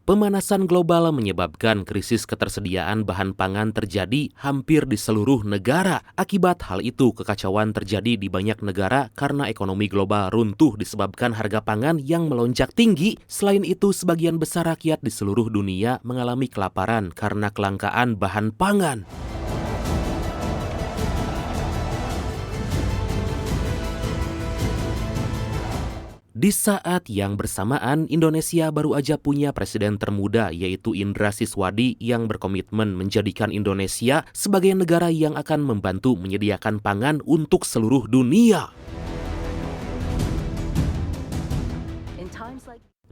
Pemanasan global menyebabkan krisis ketersediaan bahan pangan terjadi hampir di seluruh negara. Akibat hal itu, kekacauan terjadi di banyak negara karena ekonomi global runtuh disebabkan harga pangan yang melonjak tinggi. Selain itu, sebagian besar rakyat di seluruh dunia mengalami kelaparan karena kelangkaan bahan pangan. Di saat yang bersamaan, Indonesia baru aja punya presiden termuda yaitu Indra Siswadi yang berkomitmen menjadikan Indonesia sebagai negara yang akan membantu menyediakan pangan untuk seluruh dunia.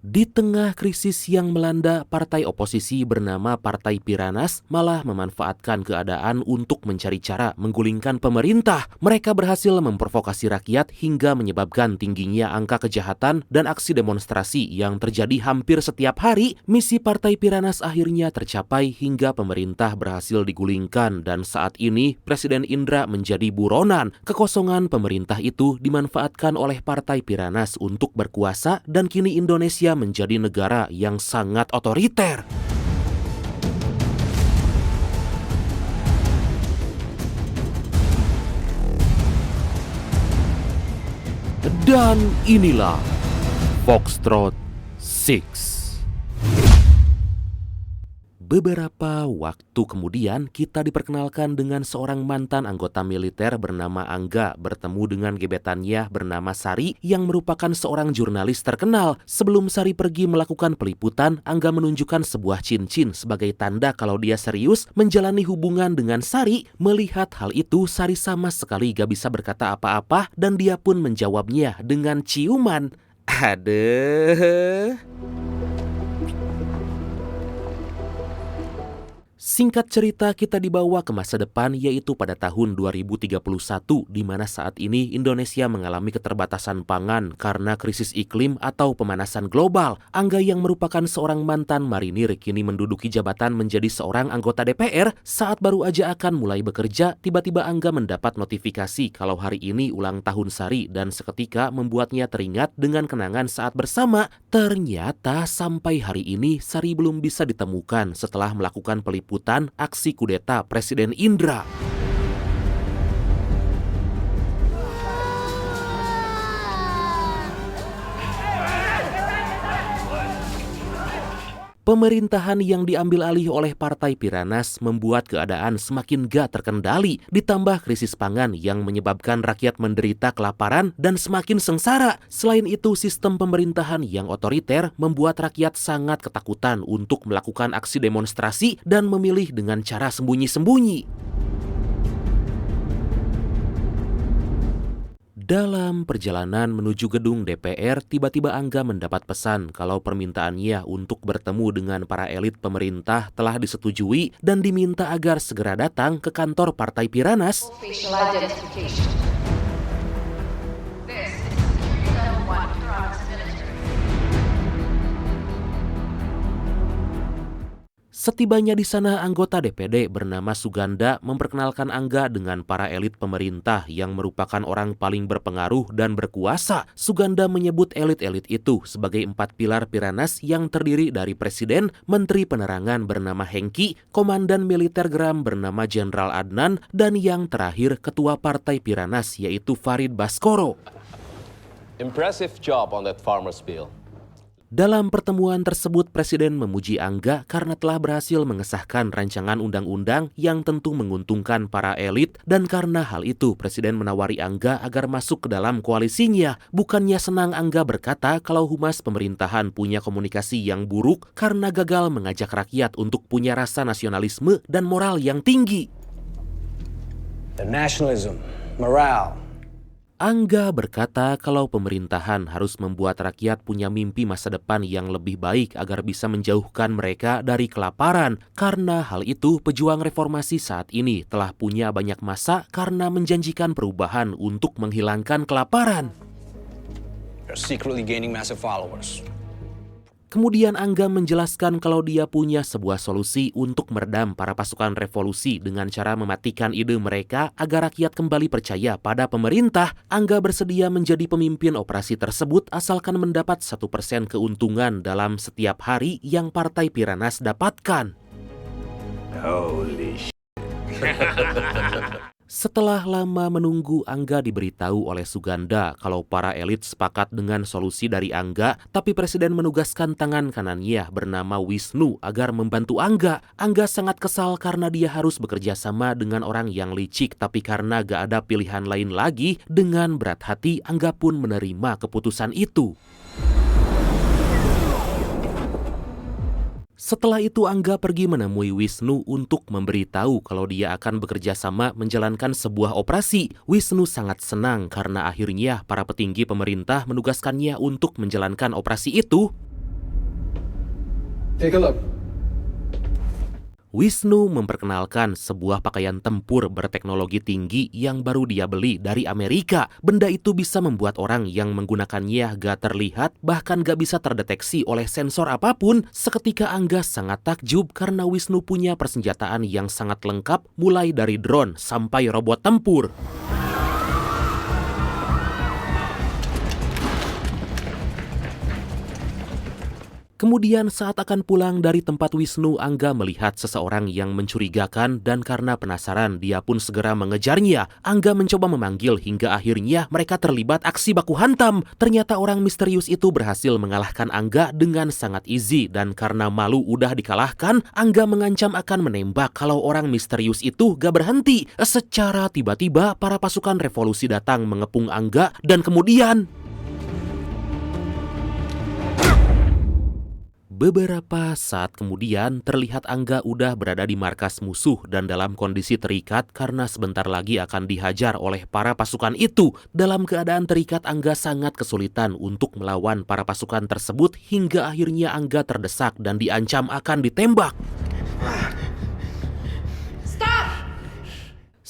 Di tengah krisis yang melanda, partai oposisi bernama Partai Piranas malah memanfaatkan keadaan untuk mencari cara menggulingkan pemerintah. Mereka berhasil memprovokasi rakyat hingga menyebabkan tingginya angka kejahatan dan aksi demonstrasi yang terjadi hampir setiap hari. Misi Partai Piranas akhirnya tercapai hingga pemerintah berhasil digulingkan dan saat ini Presiden Indra menjadi buronan. Kekosongan pemerintah itu dimanfaatkan oleh Partai Piranas untuk berkuasa dan kini Indonesia menjadi negara yang sangat otoriter. Dan inilah Foxtrot 6. Beberapa waktu kemudian kita diperkenalkan dengan seorang mantan anggota militer bernama Angga bertemu dengan gebetannya bernama Sari yang merupakan seorang jurnalis terkenal. Sebelum Sari pergi melakukan peliputan, Angga menunjukkan sebuah cincin sebagai tanda kalau dia serius menjalani hubungan dengan Sari. Melihat hal itu, Sari sama sekali gak bisa berkata apa-apa dan dia pun menjawabnya dengan ciuman. Aduh. Singkat cerita, kita dibawa ke masa depan yaitu pada tahun 2031 di mana saat ini Indonesia mengalami keterbatasan pangan karena krisis iklim atau pemanasan global. Angga yang merupakan seorang mantan marinir kini menduduki jabatan menjadi seorang anggota DPR. Saat baru aja akan mulai bekerja, tiba-tiba Angga mendapat notifikasi kalau hari ini ulang tahun Sari dan seketika membuatnya teringat dengan kenangan saat bersama. Ternyata sampai hari ini Sari belum bisa ditemukan setelah melakukan peliputan aksi kudeta Presiden Indra. Pemerintahan yang diambil alih oleh Partai Piranas membuat keadaan semakin gak terkendali, ditambah krisis pangan yang menyebabkan rakyat menderita kelaparan dan semakin sengsara. Selain itu, sistem pemerintahan yang otoriter membuat rakyat sangat ketakutan untuk melakukan aksi demonstrasi dan memilih dengan cara sembunyi-sembunyi. Dalam perjalanan menuju gedung DPR, tiba-tiba Angga mendapat pesan kalau permintaannya untuk bertemu dengan para elit pemerintah telah disetujui dan diminta agar segera datang ke kantor Partai Piranas. Setibanya di sana, anggota DPD bernama Suganda memperkenalkan Angga dengan para elit pemerintah yang merupakan orang paling berpengaruh dan berkuasa. Suganda menyebut elit-elit itu sebagai 4 pilar Piranas yang terdiri dari Presiden, Menteri Penerangan bernama Hengki, Komandan Militer Gram bernama Jenderal Adnan, dan yang terakhir Ketua Partai Piranas yaitu Farid Baskoro. Impressive job on that farmers bill. Dalam pertemuan tersebut, Presiden memuji Angga karena telah berhasil mengesahkan rancangan undang-undang yang tentu menguntungkan para elit dan karena hal itu Presiden menawari Angga agar masuk ke dalam koalisinya. Bukannya senang, Angga berkata kalau humas pemerintahan punya komunikasi yang buruk karena gagal mengajak rakyat untuk punya rasa nasionalisme dan moral yang tinggi. The nationalism, morale. Angga berkata kalau pemerintahan harus membuat rakyat punya mimpi masa depan yang lebih baik agar bisa menjauhkan mereka dari kelaparan. Karena hal itu, pejuang reformasi saat ini telah punya banyak masa karena menjanjikan perubahan untuk menghilangkan kelaparan. They're secretly gaining massive followers. Kemudian Angga menjelaskan kalau dia punya sebuah solusi untuk meredam para pasukan revolusi dengan cara mematikan ide mereka agar rakyat kembali percaya pada pemerintah. Angga bersedia menjadi pemimpin operasi tersebut asalkan mendapat 1% keuntungan dalam setiap hari yang Partai Piranas dapatkan. Holy shit. Setelah lama menunggu, Angga diberitahu oleh Suganda kalau para elit sepakat dengan solusi dari Angga, tapi Presiden menugaskan tangan kanannya bernama Wisnu agar membantu Angga. Angga sangat kesal karena dia harus bekerja sama dengan orang yang licik, tapi karena gak ada pilihan lain lagi, dengan berat hati Angga pun menerima keputusan itu. Setelah itu Angga pergi menemui Wisnu untuk memberitahu kalau dia akan bekerja sama menjalankan sebuah operasi. Wisnu sangat senang karena akhirnya para petinggi pemerintah menugaskannya untuk menjalankan operasi itu. Take a look. Wisnu memperkenalkan sebuah pakaian tempur berteknologi tinggi yang baru dia beli dari Amerika. Benda itu bisa membuat orang yang menggunakannya gak terlihat, bahkan gak bisa terdeteksi oleh sensor apapun. Seketika Angga sangat takjub karena Wisnu punya persenjataan yang sangat lengkap, mulai dari drone sampai robot tempur. Kemudian saat akan pulang dari tempat Wisnu, Angga melihat seseorang yang mencurigakan dan karena penasaran dia pun segera mengejarnya. Angga mencoba memanggil hingga akhirnya mereka terlibat aksi baku hantam. Ternyata orang misterius itu berhasil mengalahkan Angga dengan sangat easy dan karena malu udah dikalahkan, Angga mengancam akan menembak kalau orang misterius itu gak berhenti. Secara tiba-tiba para pasukan revolusi datang mengepung Angga dan kemudian beberapa saat kemudian terlihat Angga udah berada di markas musuh dan dalam kondisi terikat karena sebentar lagi akan dihajar oleh para pasukan itu. Dalam keadaan terikat, Angga sangat kesulitan untuk melawan para pasukan tersebut hingga akhirnya Angga terdesak dan diancam akan ditembak.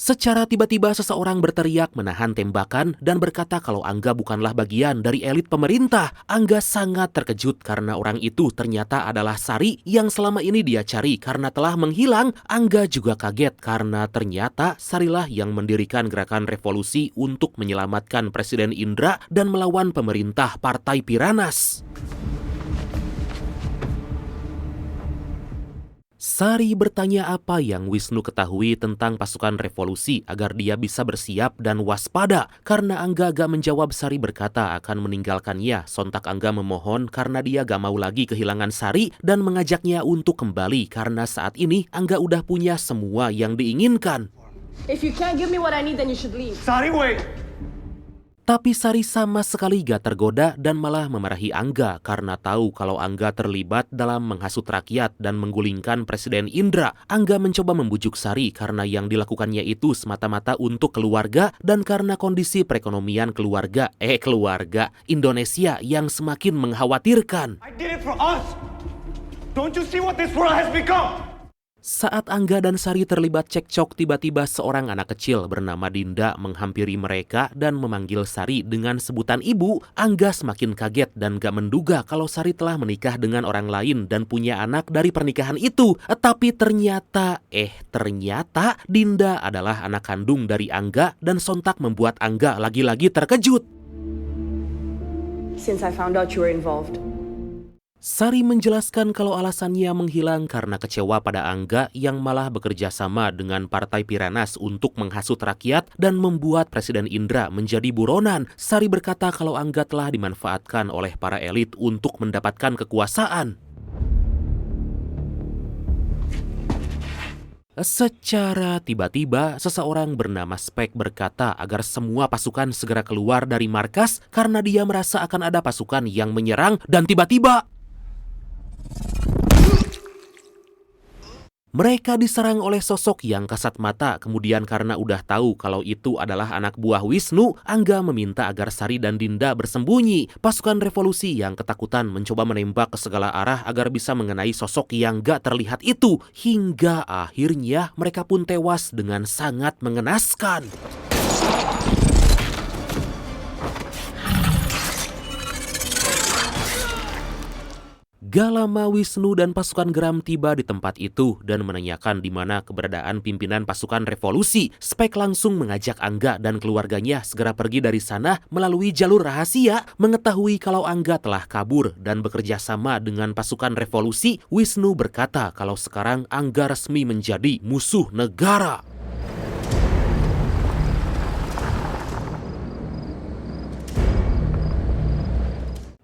Secara tiba-tiba seseorang berteriak menahan tembakan dan berkata kalau Angga bukanlah bagian dari elit pemerintah. Angga sangat terkejut karena orang itu ternyata adalah Sari yang selama ini dia cari karena telah menghilang. Angga juga kaget karena ternyata Sarilah yang mendirikan gerakan revolusi untuk menyelamatkan Presiden Indra dan melawan pemerintah Partai Piranas. Sari bertanya apa yang Wisnu ketahui tentang pasukan revolusi agar dia bisa bersiap dan waspada. Karena Angga gak menjawab, Sari berkata akan meninggalkannya. Sontak Angga memohon karena dia gak mau lagi kehilangan Sari dan mengajaknya untuk kembali karena saat ini Angga udah punya semua yang diinginkan. If you can't give me what I need, then you should leave. Sari, wait! Tapi Sari sama sekali gak tergoda dan malah memarahi Angga karena tahu kalau Angga terlibat dalam menghasut rakyat dan menggulingkan Presiden Indra. Angga mencoba membujuk Sari karena yang dilakukannya itu semata-mata untuk keluarga dan karena kondisi perekonomian keluarga Indonesia yang semakin mengkhawatirkan. I did it for us! Don't you see what this world has become? Saat Angga dan Sari terlibat cekcok, tiba-tiba seorang anak kecil bernama Dinda menghampiri mereka dan memanggil Sari dengan sebutan ibu. Angga semakin kaget dan gak menduga kalau Sari telah menikah dengan orang lain dan punya anak dari pernikahan itu. Tapi ternyata Dinda adalah anak kandung dari Angga dan sontak membuat Angga lagi-lagi terkejut. Since I found out you were involved. Sari menjelaskan kalau alasannya menghilang karena kecewa pada Angga yang malah bekerja sama dengan Partai Piranas untuk menghasut rakyat dan membuat Presiden Indra menjadi buronan. Sari berkata kalau Angga telah dimanfaatkan oleh para elit untuk mendapatkan kekuasaan. Secara tiba-tiba, seseorang bernama Spek berkata agar semua pasukan segera keluar dari markas karena dia merasa akan ada pasukan yang menyerang dan tiba-tiba mereka diserang oleh sosok yang kasat mata. Kemudian karena udah tahu kalau itu adalah anak buah Wisnu, Angga meminta agar Sari dan Dinda bersembunyi. Pasukan revolusi yang ketakutan mencoba menembak ke segala arah agar bisa mengenai sosok yang gak terlihat itu. Hingga akhirnya mereka pun tewas dengan sangat mengenaskan. Gak lama Wisnu dan pasukan geram tiba di tempat itu dan menanyakan di mana keberadaan pimpinan pasukan revolusi. Spek langsung mengajak Angga dan keluarganya segera pergi dari sana melalui jalur rahasia. Mengetahui kalau Angga telah kabur dan bekerja sama dengan pasukan revolusi, Wisnu berkata kalau sekarang Angga resmi menjadi musuh negara.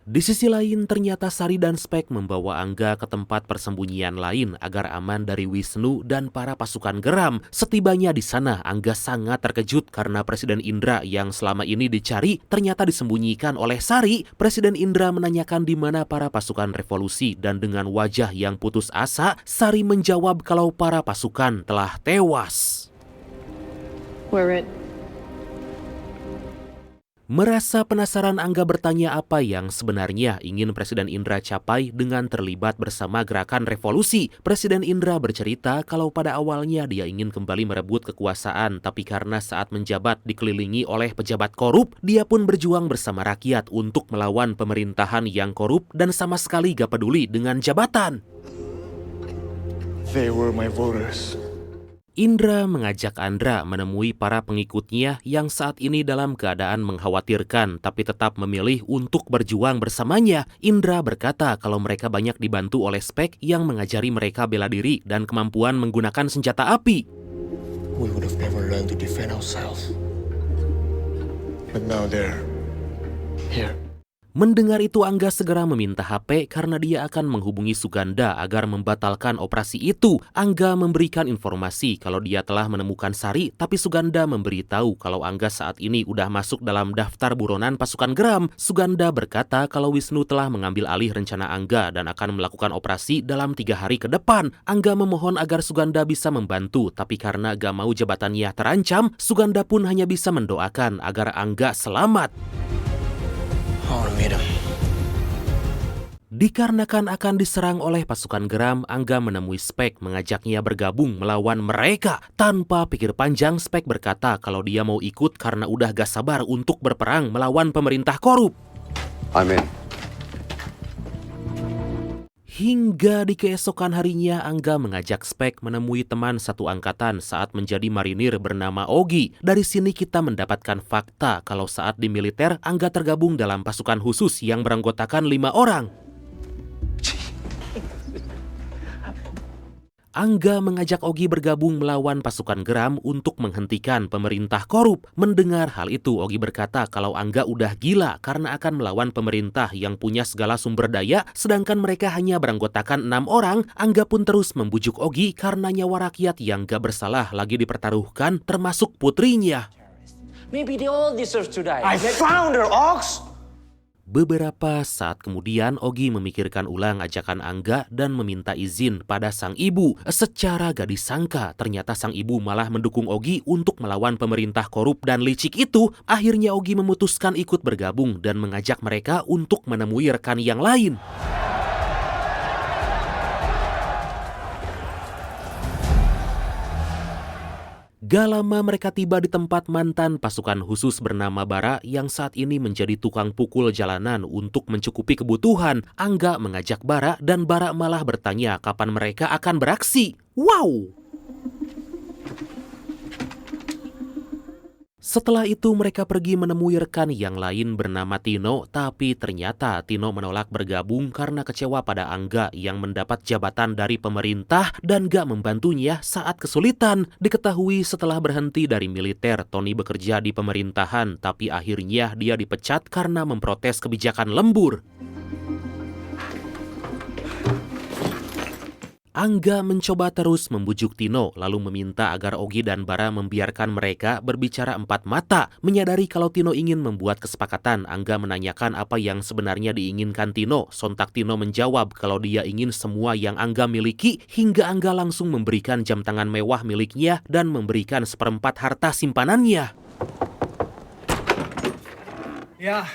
Di sisi lain, ternyata Sari dan Spek membawa Angga ke tempat persembunyian lain agar aman dari Wisnu dan para pasukan geram. Setibanya di sana, Angga sangat terkejut karena Presiden Indra yang selama ini dicari ternyata disembunyikan oleh Sari. Presiden Indra menanyakan di mana para pasukan revolusi dan dengan wajah yang putus asa, Sari menjawab kalau para pasukan telah tewas. We're it. Merasa penasaran, Angga bertanya apa yang sebenarnya ingin Presiden Indra capai dengan terlibat bersama gerakan revolusi. Presiden Indra bercerita kalau pada awalnya dia ingin kembali merebut kekuasaan, tapi karena saat menjabat dikelilingi oleh pejabat korup, dia pun berjuang bersama rakyat untuk melawan pemerintahan yang korup dan sama sekali gak peduli dengan jabatan. They were my voters. Indra mengajak Andra menemui para pengikutnya yang saat ini dalam keadaan mengkhawatirkan tapi tetap memilih untuk berjuang bersamanya. Indra berkata kalau mereka banyak dibantu oleh Spek yang mengajari mereka bela diri dan kemampuan menggunakan senjata api. We would have never learned to defend ourselves. But now they're here. Mendengar itu, Angga segera meminta HP karena dia akan menghubungi Suganda agar membatalkan operasi itu. Angga memberikan informasi kalau dia telah menemukan Sari, tapi Suganda memberitahu kalau Angga saat ini udah masuk dalam daftar buronan pasukan geram. Suganda berkata kalau Wisnu telah mengambil alih rencana Angga dan akan melakukan operasi dalam 3 hari ke depan. Angga memohon agar Suganda bisa membantu, tapi karena gak mau jabatannya terancam, Suganda pun hanya bisa mendoakan agar Angga selamat. Dikarenakan akan diserang oleh pasukan geram, Angga menemui Spek mengajaknya bergabung melawan mereka. Tanpa pikir panjang, Spek berkata kalau dia mau ikut karena udah gak sabar untuk berperang melawan pemerintah korup. I'm in. Hingga di keesokan harinya, Angga mengajak Spek menemui teman satu angkatan saat menjadi marinir bernama Ogi. Dari sini kita mendapatkan fakta kalau saat di militer, Angga tergabung dalam pasukan khusus yang beranggotakan 5 orang. Angga mengajak Ogi bergabung melawan pasukan geram untuk menghentikan pemerintah korup. Mendengar hal itu, Ogi berkata kalau Angga udah gila karena akan melawan pemerintah yang punya segala sumber daya, sedangkan mereka hanya beranggotakan 6 orang. Angga pun terus membujuk Ogi karena nyawa rakyat yang gak bersalah lagi dipertaruhkan, termasuk putrinya. Maybe they all deserve to die. I found her, Ox! Beberapa saat kemudian, Ogi memikirkan ulang ajakan Angga dan meminta izin pada sang ibu. Secara gak disangka, ternyata sang ibu malah mendukung Ogi untuk melawan pemerintah korup dan licik itu. Akhirnya Ogi memutuskan ikut bergabung dan mengajak mereka untuk menemui rekan yang lain. Gak lama mereka tiba di tempat mantan pasukan khusus bernama Bara yang saat ini menjadi tukang pukul jalanan untuk mencukupi kebutuhan. Angga mengajak Bara dan Bara malah bertanya kapan mereka akan beraksi. Wow! Setelah itu mereka pergi menemui rekan yang lain bernama Tino, tapi ternyata Tino menolak bergabung karena kecewa pada Angga yang mendapat jabatan dari pemerintah dan gak membantunya saat kesulitan. Diketahui setelah berhenti dari militer, Tony bekerja di pemerintahan, tapi akhirnya dia dipecat karena memprotes kebijakan lembur. Angga mencoba terus membujuk Tino, lalu meminta agar Ogi dan Bara membiarkan mereka berbicara 4 mata. Menyadari kalau Tino ingin membuat kesepakatan, Angga menanyakan apa yang sebenarnya diinginkan Tino. Sontak Tino menjawab kalau dia ingin semua yang Angga miliki, hingga Angga langsung memberikan jam tangan mewah miliknya dan memberikan 1/4 harta simpanannya. Yeah.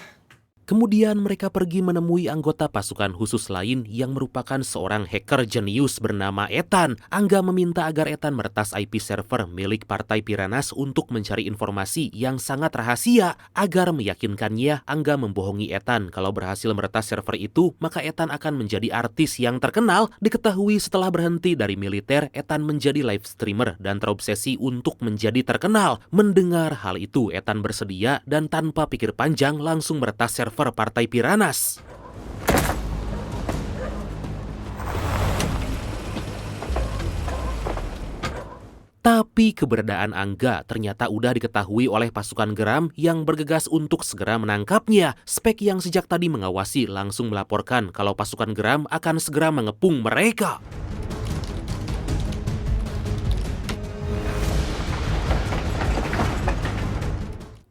Kemudian mereka pergi menemui anggota pasukan khusus lain yang merupakan seorang hacker jenius bernama Ethan. Angga meminta agar Ethan meretas IP server milik Partai Piranas untuk mencari informasi yang sangat rahasia. Agar meyakinkannya, Angga membohongi Ethan kalau berhasil meretas server itu, maka Ethan akan menjadi artis yang terkenal. Diketahui setelah berhenti dari militer, Ethan menjadi live streamer dan terobsesi untuk menjadi terkenal. Mendengar hal itu, Ethan bersedia dan tanpa pikir panjang langsung meretas server Partai Piranas. Tapi keberadaan Angga ternyata udah diketahui oleh pasukan geram yang bergegas untuk segera menangkapnya. Spek yang sejak tadi mengawasi langsung melaporkan kalau pasukan geram akan segera mengepung mereka.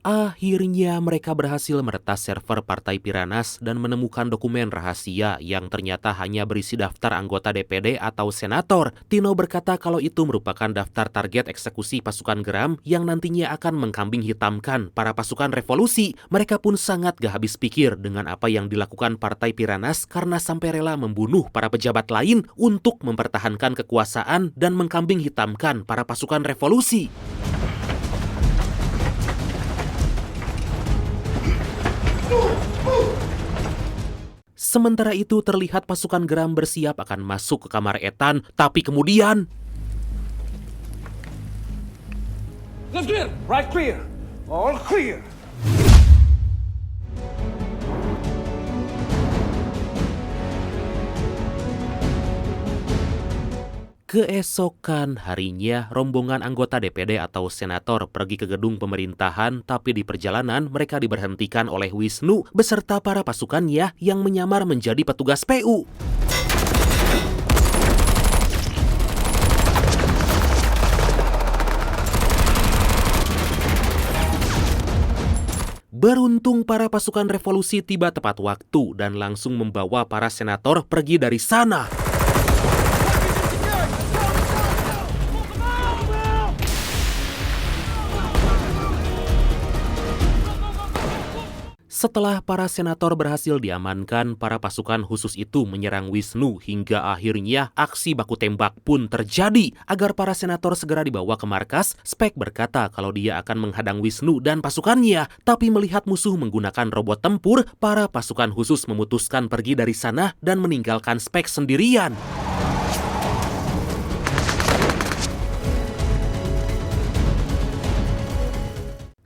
Akhirnya mereka berhasil meretas server Partai Piranas dan menemukan dokumen rahasia yang ternyata hanya berisi daftar anggota DPD atau senator. Tino berkata kalau itu merupakan daftar target eksekusi pasukan geram yang nantinya akan mengkambing hitamkan para pasukan revolusi. Mereka pun sangat gak habis pikir dengan apa yang dilakukan Partai Piranas karena sampai rela membunuh para pejabat lain untuk mempertahankan kekuasaan dan mengkambing hitamkan para pasukan revolusi. Sementara itu terlihat pasukan geram bersiap akan masuk ke kamar Ethan, tapi kemudian Left clear, right clear, all clear. keesokan harinya rombongan anggota DPD atau senator pergi ke gedung pemerintahan, tapi di perjalanan mereka diberhentikan oleh Wisnu beserta para pasukannya yang menyamar menjadi petugas PU. Beruntung para pasukan revolusi tiba tepat waktu dan langsung membawa para senator pergi dari sana. Setelah para senator berhasil diamankan, para pasukan khusus itu menyerang Wisnu hingga akhirnya aksi baku tembak pun terjadi. Agar para senator segera dibawa ke markas, Spek berkata kalau dia akan menghadang Wisnu dan pasukannya. Tapi melihat musuh menggunakan robot tempur, para pasukan khusus memutuskan pergi dari sana dan meninggalkan Spek sendirian.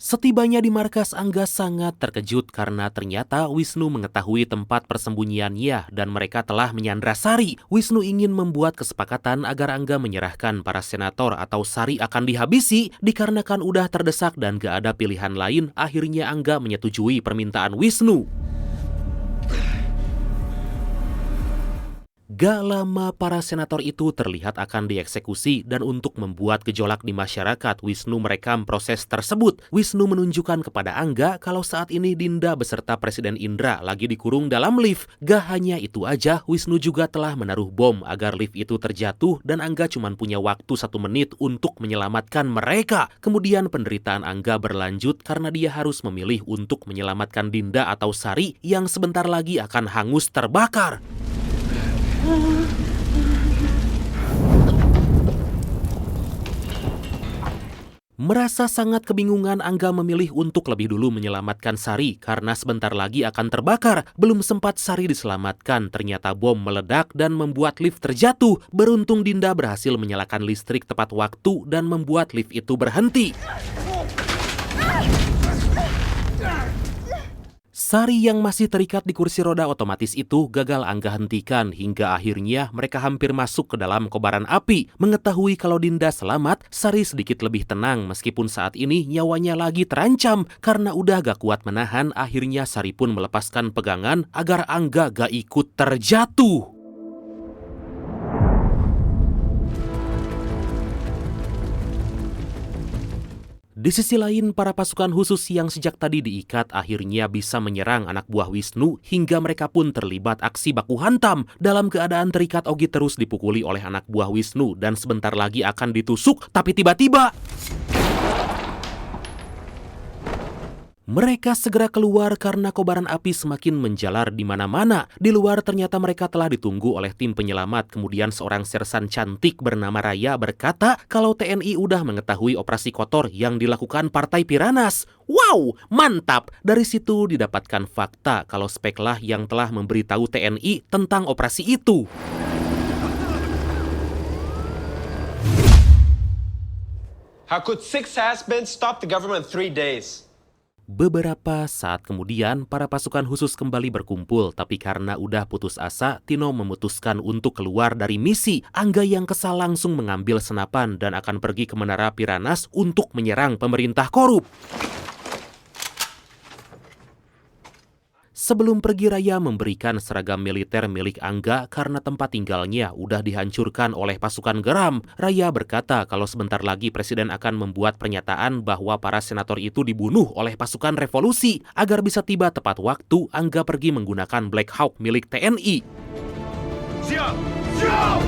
Setibanya di markas, Angga sangat terkejut karena ternyata Wisnu mengetahui tempat persembunyiannya dan mereka telah menyandra Sari. Wisnu ingin membuat kesepakatan agar Angga menyerahkan para senator atau Sari akan dihabisi. Dikarenakan udah terdesak dan gak ada pilihan lain, akhirnya Angga menyetujui permintaan Wisnu. Gak lama para senator itu terlihat akan dieksekusi dan untuk membuat gejolak di masyarakat, Wisnu merekam proses tersebut. Wisnu menunjukkan kepada Angga kalau saat ini Dinda beserta Presiden Indra lagi dikurung dalam lift. Gak hanya itu aja, Wisnu juga telah menaruh bom agar lift itu terjatuh dan Angga cuma punya waktu 1 menit untuk menyelamatkan mereka. Kemudian penderitaan Angga berlanjut karena dia harus memilih untuk menyelamatkan Dinda atau Sari yang sebentar lagi akan hangus terbakar. Merasa sangat kebingungan, Angga memilih untuk lebih dulu menyelamatkan Sari karena sebentar lagi akan terbakar. Belum sempat Sari diselamatkan, ternyata bom meledak dan membuat lift terjatuh. Beruntung Dinda berhasil menyalakan listrik tepat waktu dan membuat lift itu berhenti. Sari yang masih terikat di kursi roda otomatis itu gagal Angga hentikan hingga akhirnya mereka hampir masuk ke dalam kobaran api. Mengetahui kalau Dinda selamat, Sari sedikit lebih tenang meskipun saat ini nyawanya lagi terancam. Karena udah gak kuat menahan, akhirnya Sari pun melepaskan pegangan agar Angga gak ikut terjatuh. Di sisi lain, para pasukan khusus yang sejak tadi diikat akhirnya bisa menyerang anak buah Wisnu hingga mereka pun terlibat aksi baku hantam. Dalam keadaan terikat, Ogi terus dipukuli oleh anak buah Wisnu dan sebentar lagi akan ditusuk, tapi tiba-tiba Mereka segera keluar karena kobaran api semakin menjalar di mana-mana. Di luar ternyata mereka telah ditunggu oleh tim penyelamat. Kemudian seorang sersan cantik bernama Raya berkata kalau TNI udah mengetahui operasi kotor yang dilakukan Partai Piranas. Wow, mantap! Dari situ didapatkan fakta kalau Speklah yang telah memberitahu TNI tentang operasi itu. How could 6 has-beens stop the government in 3 days? Beberapa saat kemudian, para pasukan khusus kembali berkumpul, tapi karena udah putus asa, Tino memutuskan untuk keluar dari misi. Angga yang kesal langsung mengambil senapan dan akan pergi ke Menara Piranas untuk menyerang pemerintah korup. Sebelum pergi, Raya memberikan seragam militer milik Angga karena tempat tinggalnya udah dihancurkan oleh pasukan geram. Raya berkata kalau sebentar lagi Presiden akan membuat pernyataan bahwa para senator itu dibunuh oleh pasukan revolusi. Agar bisa tiba tepat waktu, Angga pergi menggunakan Black Hawk milik TNI. Siap! Siap!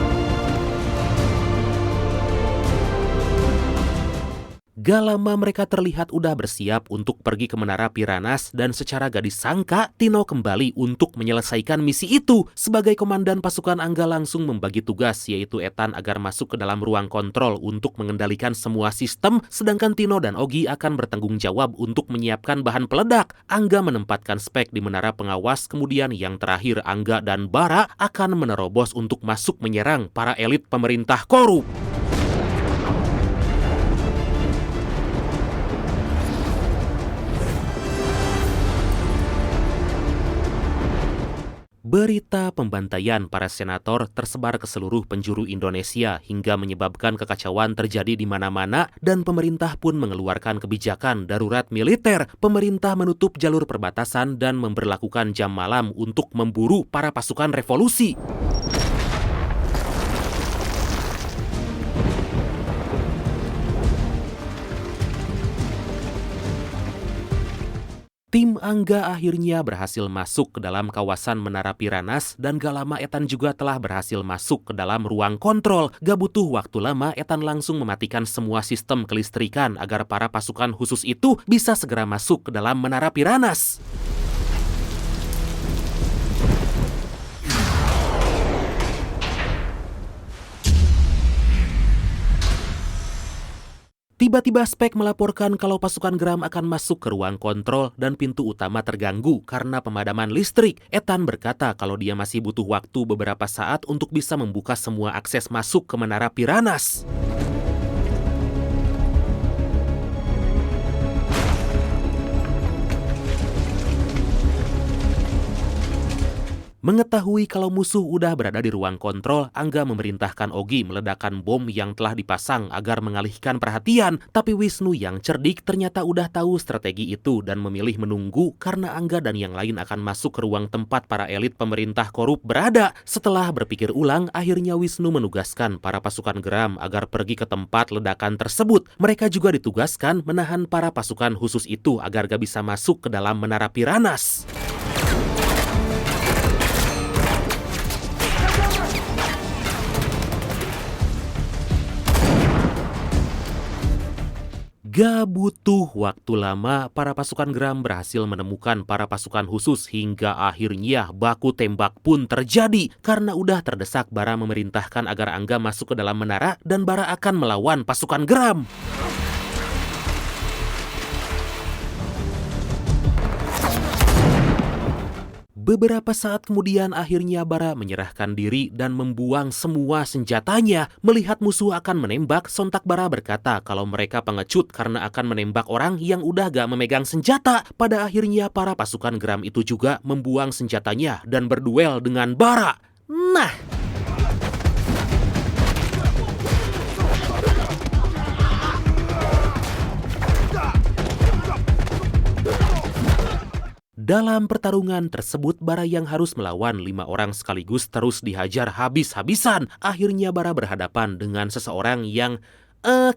Gak lama mereka terlihat udah bersiap untuk pergi ke Menara Piranas dan secara gak disangka, Tino kembali untuk menyelesaikan misi itu. Sebagai komandan pasukan, Angga langsung membagi tugas, yaitu Ethan agar masuk ke dalam ruang kontrol untuk mengendalikan semua sistem, sedangkan Tino dan Ogi akan bertanggung jawab untuk menyiapkan bahan peledak. Angga menempatkan Spek di menara pengawas, kemudian yang terakhir Angga dan Bara akan menerobos untuk masuk menyerang para elit pemerintah korup. Berita pembantaian para senator tersebar ke seluruh penjuru Indonesia hingga menyebabkan kekacauan terjadi di mana-mana dan pemerintah pun mengeluarkan kebijakan darurat militer. Pemerintah menutup jalur perbatasan dan memberlakukan jam malam untuk memburu para pasukan revolusi. Tim Angga akhirnya berhasil masuk ke dalam kawasan Menara Piranas dan gak lama Ethan juga telah berhasil masuk ke dalam ruang kontrol. Gak butuh waktu lama, Ethan langsung mematikan semua sistem kelistrikan agar para pasukan khusus itu bisa segera masuk ke dalam Menara Piranas. Tiba-tiba Spek melaporkan kalau pasukan geram akan masuk ke ruang kontrol dan pintu utama terganggu karena pemadaman listrik. Ethan berkata kalau dia masih butuh waktu beberapa saat untuk bisa membuka semua akses masuk ke Menara Piranas. Mengetahui kalau musuh udah berada di ruang kontrol, Angga memerintahkan Ogi meledakkan bom yang telah dipasang agar mengalihkan perhatian. Tapi Wisnu yang cerdik ternyata udah tahu strategi itu dan memilih menunggu karena Angga dan yang lain akan masuk ke ruang tempat para elit pemerintah korup berada. Setelah berpikir ulang, akhirnya Wisnu menugaskan para pasukan geram agar pergi ke tempat ledakan tersebut. Mereka juga ditugaskan menahan para pasukan khusus itu agar gak bisa masuk ke dalam Menara Piranas. Gak butuh waktu lama, para pasukan geram berhasil menemukan para pasukan khusus hingga akhirnya baku tembak pun terjadi. Karena udah terdesak, Bara memerintahkan agar Angga masuk ke dalam menara dan Bara akan melawan pasukan geram. Beberapa saat kemudian akhirnya Bara menyerahkan diri dan membuang semua senjatanya. Melihat musuh akan menembak, sontak Bara berkata kalau mereka pengecut karena akan menembak orang yang udah gak memegang senjata. Pada akhirnya para pasukan geram itu juga membuang senjatanya dan berduel dengan Bara. Nah, dalam pertarungan tersebut, Bara yang harus melawan 5 orang sekaligus terus dihajar habis-habisan. Akhirnya Bara berhadapan dengan seseorang yang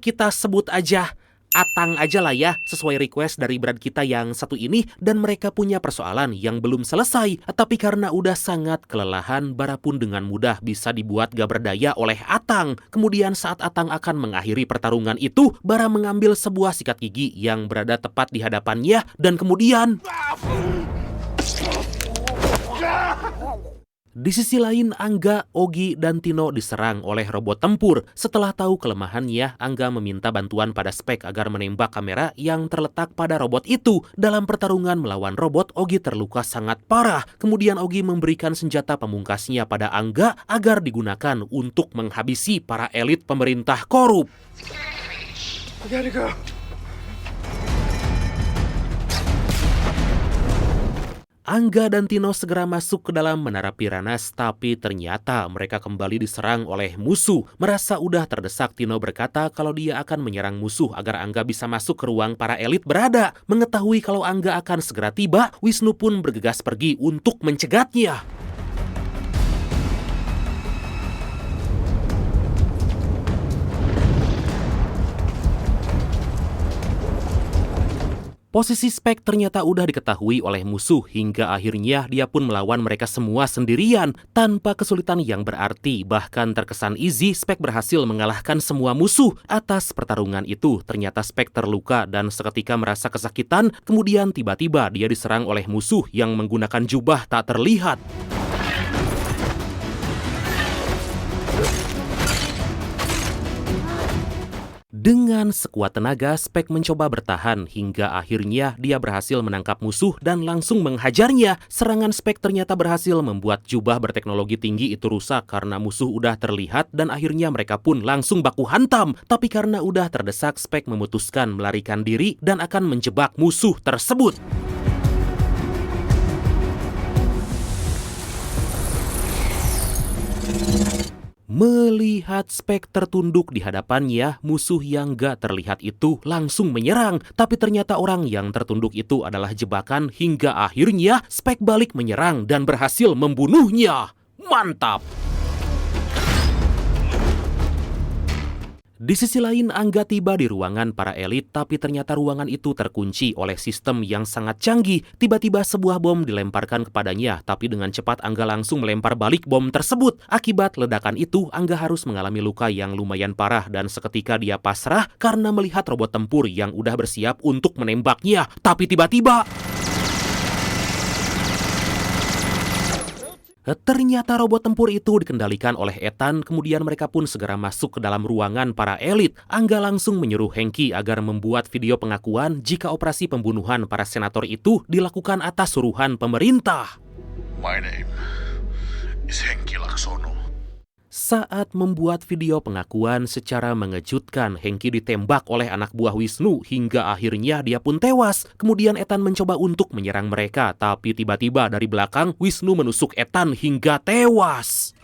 kita sebut aja Atang aja lah ya, sesuai request dari brand kita yang satu ini, dan mereka punya persoalan yang belum selesai. Tapi karena udah sangat kelelahan, Bara pun dengan mudah bisa dibuat gak berdaya oleh Atang. Kemudian saat Atang akan mengakhiri pertarungan itu, Bara mengambil sebuah sikat gigi yang berada tepat di hadapannya, dan kemudian di sisi lain, Angga, Ogi, dan Tino diserang oleh robot tempur. Setelah tahu kelemahannya, Angga meminta bantuan pada Spek agar menembak kamera yang terletak pada robot itu. Dalam pertarungan melawan robot, Ogi terluka sangat parah. Kemudian Ogi memberikan senjata pemungkasnya pada Angga agar digunakan untuk menghabisi para elit pemerintah korup. I gotta go. Angga dan Tino segera masuk ke dalam menara Piranhas, tapi ternyata mereka kembali diserang oleh musuh. Merasa udah terdesak, Tino berkata kalau dia akan menyerang musuh agar Angga bisa masuk ke ruang para elit berada. Mengetahui kalau Angga akan segera tiba, Wisnu pun bergegas pergi untuk mencegatnya. Posisi Spek ternyata udah diketahui oleh musuh hingga akhirnya dia pun melawan mereka semua sendirian tanpa kesulitan yang berarti. Bahkan terkesan easy, Spek berhasil mengalahkan semua musuh. Atas pertarungan itu, ternyata Spek terluka dan seketika merasa kesakitan. Kemudian tiba-tiba dia diserang oleh musuh yang menggunakan jubah tak terlihat. Dengan sekuat tenaga, Spek mencoba bertahan hingga akhirnya dia berhasil menangkap musuh dan langsung menghajarnya. Serangan Spek ternyata berhasil membuat jubah berteknologi tinggi itu rusak karena musuh udah terlihat dan akhirnya mereka pun langsung baku hantam. Tapi karena udah terdesak, Spek memutuskan melarikan diri dan akan menjebak musuh tersebut. Melihat Spek tertunduk di hadapannya, musuh yang gak terlihat itu langsung menyerang. Tapi ternyata orang yang tertunduk itu adalah jebakan hingga akhirnya Spek balik menyerang dan berhasil membunuhnya. Mantap! Di sisi lain, Angga tiba di ruangan para elit, tapi ternyata ruangan itu terkunci oleh sistem yang sangat canggih. Tiba-tiba sebuah bom dilemparkan kepadanya, tapi dengan cepat Angga langsung melempar balik bom tersebut. Akibat ledakan itu, Angga harus mengalami luka yang lumayan parah dan seketika dia pasrah karena melihat robot tempur yang udah bersiap untuk menembaknya. Tapi tiba-tiba ternyata robot tempur itu dikendalikan oleh Ethan, kemudian mereka pun segera masuk ke dalam ruangan para elit. Angga langsung menyuruh Hengki agar membuat video pengakuan jika operasi pembunuhan para senator itu dilakukan atas suruhan pemerintah. My name is Hengki Laksono. Saat membuat video pengakuan secara mengejutkan, Hengki ditembak oleh anak buah Wisnu hingga akhirnya dia pun tewas. Kemudian Ethan mencoba untuk menyerang mereka, tapi tiba-tiba dari belakang Wisnu menusuk Ethan hingga tewas.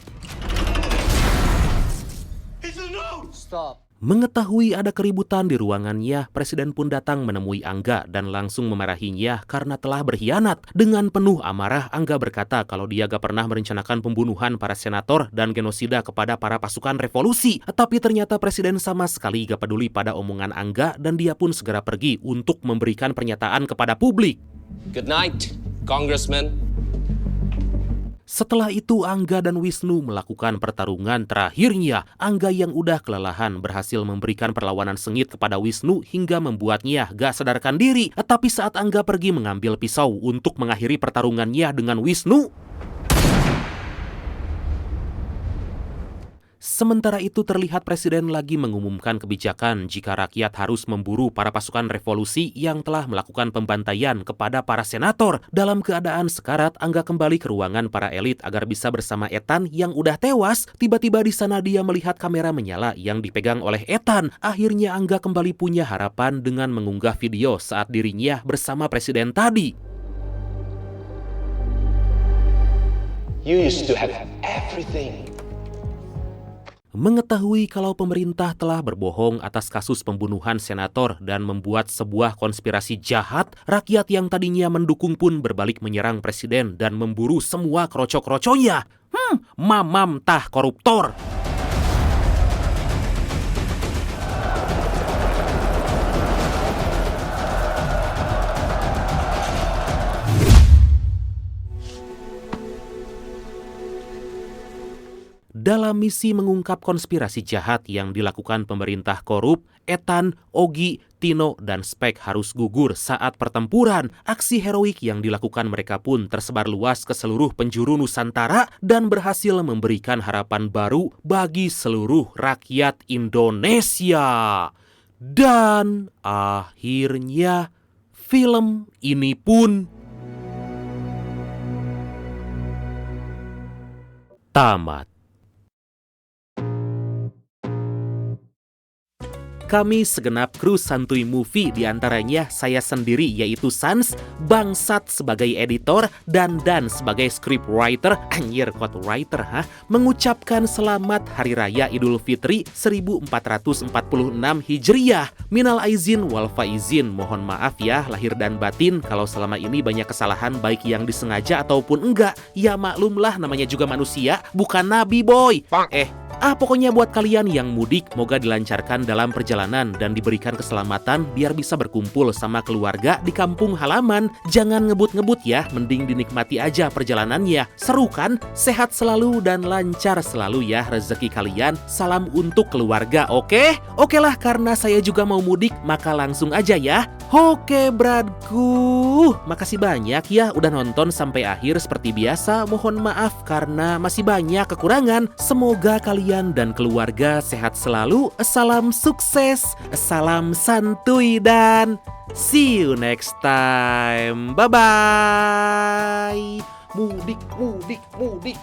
Stop. Mengetahui ada keributan di ruangannya, Presiden pun datang menemui Angga dan langsung memarahinya karena telah berkhianat. Dengan penuh amarah, Angga berkata kalau dia gak pernah merencanakan pembunuhan para senator dan genosida kepada para pasukan revolusi. Tapi ternyata Presiden sama sekali gak peduli pada omongan Angga dan dia pun segera pergi untuk memberikan pernyataan kepada publik. Good night, Congressman. Setelah itu, Angga dan Wisnu melakukan pertarungan terakhirnya. Angga yang udah kelelahan berhasil memberikan perlawanan sengit kepada Wisnu hingga membuatnya gak sadarkan diri. Tapi saat Angga pergi mengambil pisau untuk mengakhiri pertarungannya dengan Wisnu, sementara itu terlihat Presiden lagi mengumumkan kebijakan jika rakyat harus memburu para pasukan revolusi yang telah melakukan pembantaian kepada para senator. Dalam keadaan sekarat, Angga kembali ke ruangan para elit agar bisa bersama Ethan yang udah tewas. Tiba-tiba di sana dia melihat kamera menyala yang dipegang oleh Ethan. Akhirnya Angga kembali punya harapan dengan mengunggah video saat dirinya bersama Presiden tadi. You used to have everything. Mengetahui kalau pemerintah telah berbohong atas kasus pembunuhan senator dan membuat sebuah konspirasi jahat, rakyat yang tadinya mendukung pun berbalik menyerang Presiden dan memburu semua kroco-kroconya. Mamam tah koruptor. dalam misi mengungkap konspirasi jahat yang dilakukan pemerintah korup, Ethan, Ogi, Tino, dan Spek harus gugur saat pertempuran. Aksi heroik yang dilakukan mereka pun tersebar luas ke seluruh penjuru Nusantara dan berhasil memberikan harapan baru bagi seluruh rakyat Indonesia. Dan akhirnya film ini pun tamat. Kami segenap kru Santuy Movie, diantaranya saya sendiri yaitu Sans, Bangsat sebagai editor, dan Dan sebagai scriptwriter, anjir quote writer mengucapkan selamat Hari Raya Idul Fitri 1446 Hijriah. Minal aizin wal faizin, mohon maaf ya lahir dan batin kalau selama ini banyak kesalahan baik yang disengaja ataupun enggak. Ya maklumlah namanya juga manusia, bukan nabi boy. Pokoknya buat kalian yang mudik, moga dilancarkan dalam perjalanan dan diberikan keselamatan biar bisa berkumpul sama keluarga di kampung halaman. Jangan ngebut-ngebut ya, mending dinikmati aja perjalanannya. Seru kan? Sehat selalu dan lancar selalu ya rezeki kalian. Salam untuk keluarga, oke? Oke lah, karena saya juga mau mudik, maka langsung aja ya. Oke bradku, makasih banyak ya udah nonton sampai akhir. Seperti biasa, mohon maaf karena masih banyak kekurangan. Semoga kalian dan keluarga sehat selalu. Salam sukses, salam santuy, dan see you next time. Bye-bye. Mudik, mudik, mudik.